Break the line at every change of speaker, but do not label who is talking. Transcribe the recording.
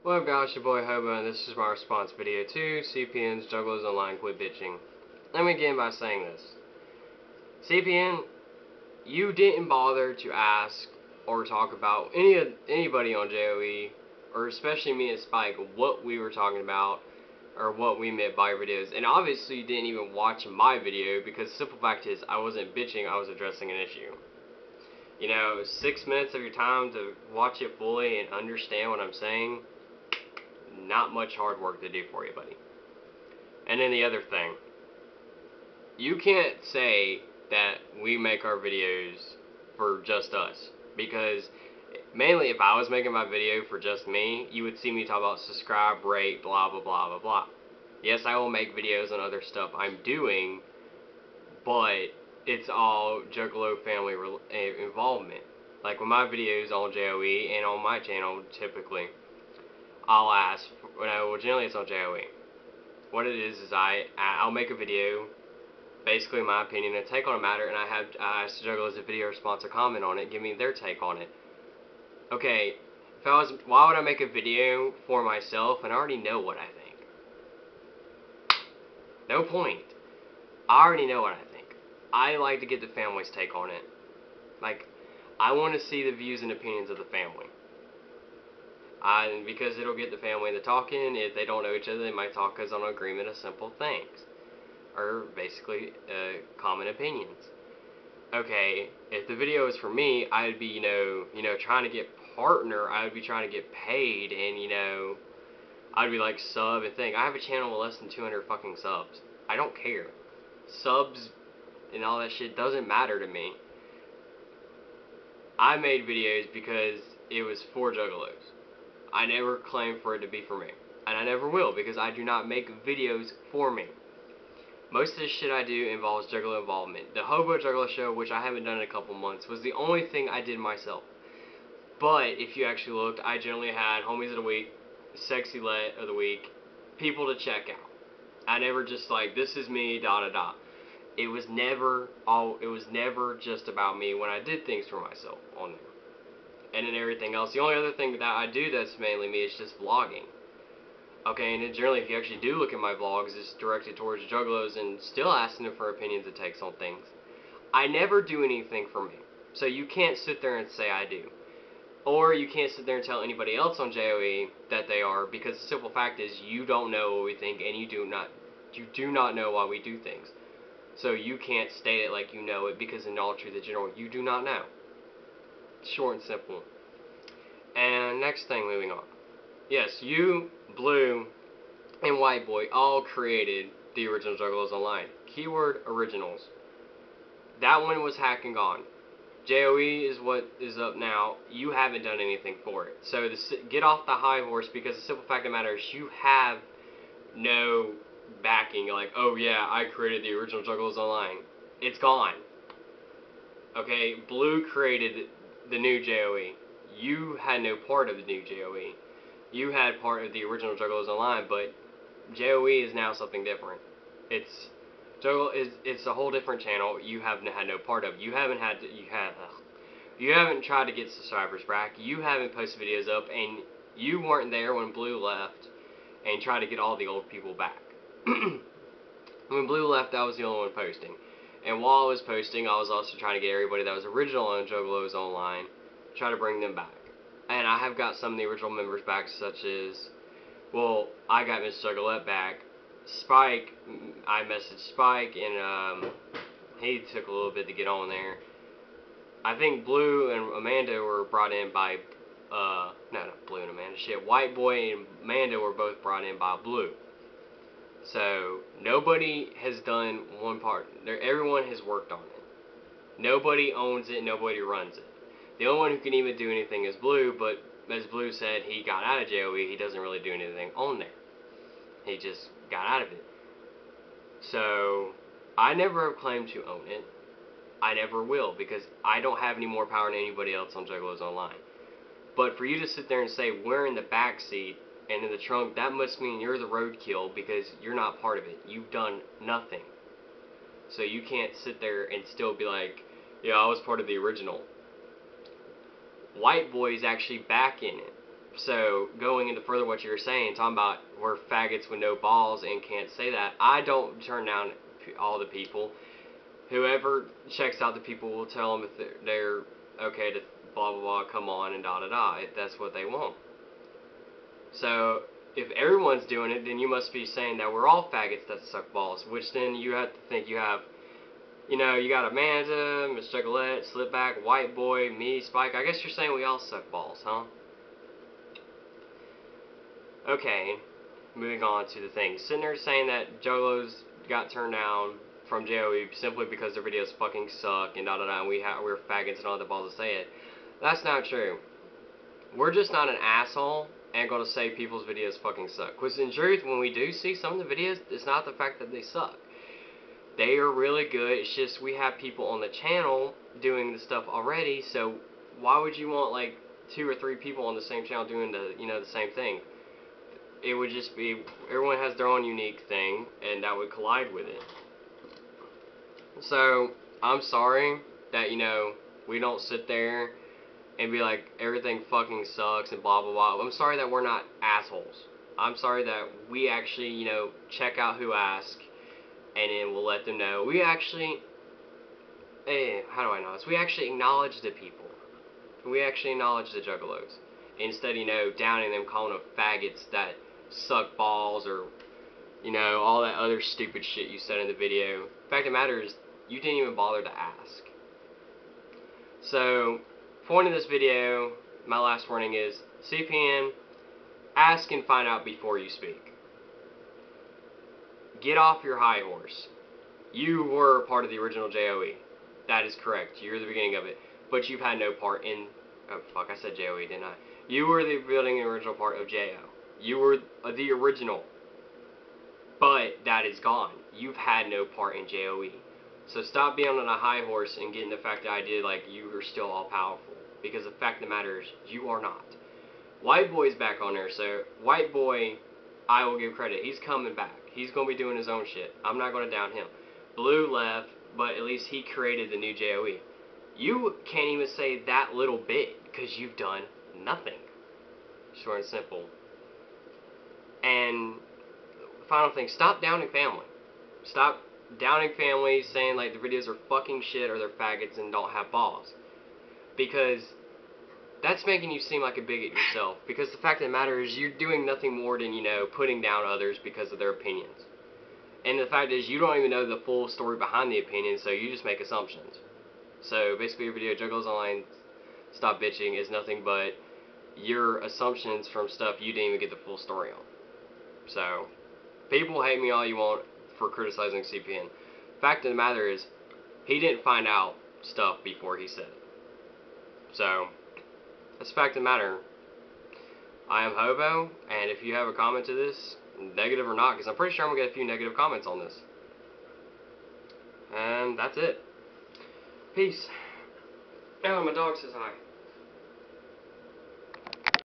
What up guys, your boy Hobo, and this is my response video to CPN's Juggalos Online Quit Bitching. Let me begin by saying this. CPN, you didn't bother to ask or talk about anybody on JOE, or especially me and Spike, what we were talking about, or what we meant by videos. And obviously you didn't even watch my video, because the simple fact is, I wasn't bitching, I was addressing an issue. 6 minutes of your time to watch it fully and understand what I'm saying, not much hard work to do for you, buddy. And then the other thing, you can't say that we make our videos for just us, because mainly if I was making my video for just me, you would see me talk about subscribe, rate, blah blah blah blah blah. Yes, I will make videos on other stuff I'm doing, but it's all Juggalo family involvement. Like with my videos on JOE and on my channel, typically I'll ask, generally it's on JOE. What it is I'll make a video, basically my opinion and take on a matter, and I ask the Juggalos a video response or comment on it, give me their take on it. Okay, why would I make a video for myself and I already know what I think? No point. I already know what I think. I like to get the family's take on it. Like, I want to see the views and opinions of the family. Because it'll get the family to talking. If they don't know each other, they might talk as on an agreement of simple things, or basically common opinions. Okay, if the video is for me, I'd be trying to get partner. I would be trying to get paid, and I'd be like sub and think. I have a channel with less than 200 fucking subs. I don't care. Subs and all that shit doesn't matter to me. I made videos because it was for Juggalos. I never claimed for it to be for me. And I never will, because I do not make videos for me. Most of the shit I do involves Juggalo involvement. The Hobo Juggalo show, which I haven't done in a couple months, was the only thing I did myself. But if you actually looked, I generally had Homies of the Week, Sexy Let of the Week, people to check out. I never just like, this is me, da da da. It was never just about me when I did things for myself on there. And then everything else. The only other thing that I do that's mainly me is just vlogging. Okay, and then generally if you actually do look at my vlogs, it's directed towards Juggalos and still asking them for opinions and takes on things. I never do anything for me. So you can't sit there and say I do. Or you can't sit there and tell anybody else on JOE that they are, because the simple fact is you don't know what we think, and you do not know why we do things. So you can't state it like you know it, because in all truth and general, you do not know. Short and simple. And next thing, moving on. Yes, you, Blue, and White Boy all created the original Juggalos Online. Keyword originals. That one was hacked and gone. JOE is what is up now. You haven't done anything for it. So get off the high horse, because the simple fact of the matter is you have no backing. Like, oh yeah, I created the original Juggalos Online. It's gone. Okay, Blue created the new JOE. You had no part of the new JOE. You had part of the original Juggalos Online, but JOE is now something different. It's a whole different channel. You haven't had no part of. You haven't tried to get subscribers back. You haven't posted videos up, and you weren't there when Blue left and tried to get all the old people back. When Blue left, I was the only one posting. And while I was posting, I was also trying to get everybody that was original on Juggalos Online, try to bring them back. And I have got some of the original members back, such as, well, I got Miss Juggalette back. Spike, I messaged Spike, and he took a little bit to get on there. I think Blue and Amanda were brought in by, no, not Blue and Amanda, shit, White Boy and Amanda were both brought in by Blue. So, nobody has done one part. Everyone has worked on it. Nobody owns it, nobody runs it. The only one who can even do anything is Blue, but as Blue said, he got out of JOE, he doesn't really do anything on there. He just got out of it. So, I never have claimed to own it. I never will, because I don't have any more power than anybody else on Juggalos Online. But for you to sit there and say, we're in the back seat and in the trunk, that must mean you're the roadkill, because you're not part of it. You've done nothing. So you can't sit there and still be like, yeah, I was part of the original. White Boy is actually back in it. So, going into further what you were saying, talking about we're faggots with no balls and can't say that, I don't turn down all the people. Whoever checks out the people will tell them if they're okay to blah blah blah, come on and da da da, if that's what they want. So, if everyone's doing it, then you must be saying that we're all faggots that suck balls, which then you have to think you have, you know, you got Amanda, Miss Juggalette, Slipback, White Boy, me, Spike. I guess you're saying we all suck balls, huh? Okay, moving on to the thing. Sitting there saying that Juggalos got turned down from JOE simply because their videos fucking suck and da da da, and we're faggots and all the balls to say it. That's not true. We're just not an asshole and gonna say people's videos fucking suck. Because in truth, when we do see some of the videos, it's not the fact that they suck. They are really good. It's just we have people on the channel doing the stuff already. So why would you want like 2 or 3 people on the same channel doing the the same thing? It would just be everyone has their own unique thing, and that would collide with it. So I'm sorry that we don't sit there and be like everything fucking sucks and blah blah blah. I'm sorry that we're not assholes. I'm sorry that we actually check out who ask, and then we'll let them know. We actually, how do I know this? We actually acknowledge the people. We actually acknowledge the Juggalos instead of downing them, calling them faggots that suck balls or all that other stupid shit you said in the video. The fact of the matter is, you didn't even bother to ask. So, point of this video, my last warning is, CPN, ask and find out before you speak. Get off your high horse. You were part of the original JOE. That is correct. You're the beginning of it. But you've had no part in... Oh, fuck, I said JOE, didn't I? You were the building original part of JO. You were the original. But that is gone. You've had no part in JOE. So stop being on a high horse and getting the fact that I did like you are still all powerful. Because the fact of the matter is, you are not. White Boy's back on there, so White Boy, I will give credit. He's coming back. He's going to be doing his own shit. I'm not going to down him. Blue left, but at least he created the new JOE. You can't even say that little bit because you've done nothing. Short and simple. And final thing, stop downing family. Stop downing family, saying like the videos are fucking shit or they're faggots and don't have balls. Because that's making you seem like a bigot yourself. Because the fact of the matter is, you're doing nothing more than, putting down others because of their opinions. And the fact is, you don't even know the full story behind the opinion, so you just make assumptions. So basically your video, Juggalos Online, Stop Bitching, is nothing but your assumptions from stuff you didn't even get the full story on. So, people hate me all you want for criticizing CPN. Fact of the matter is, he didn't find out stuff before he said it. So, that's the fact of the matter. I am Hobo, and if you have a comment to this, negative or not, because I'm pretty sure I'm going to get a few negative comments on this. And that's it. Peace. Oh, my dog says hi.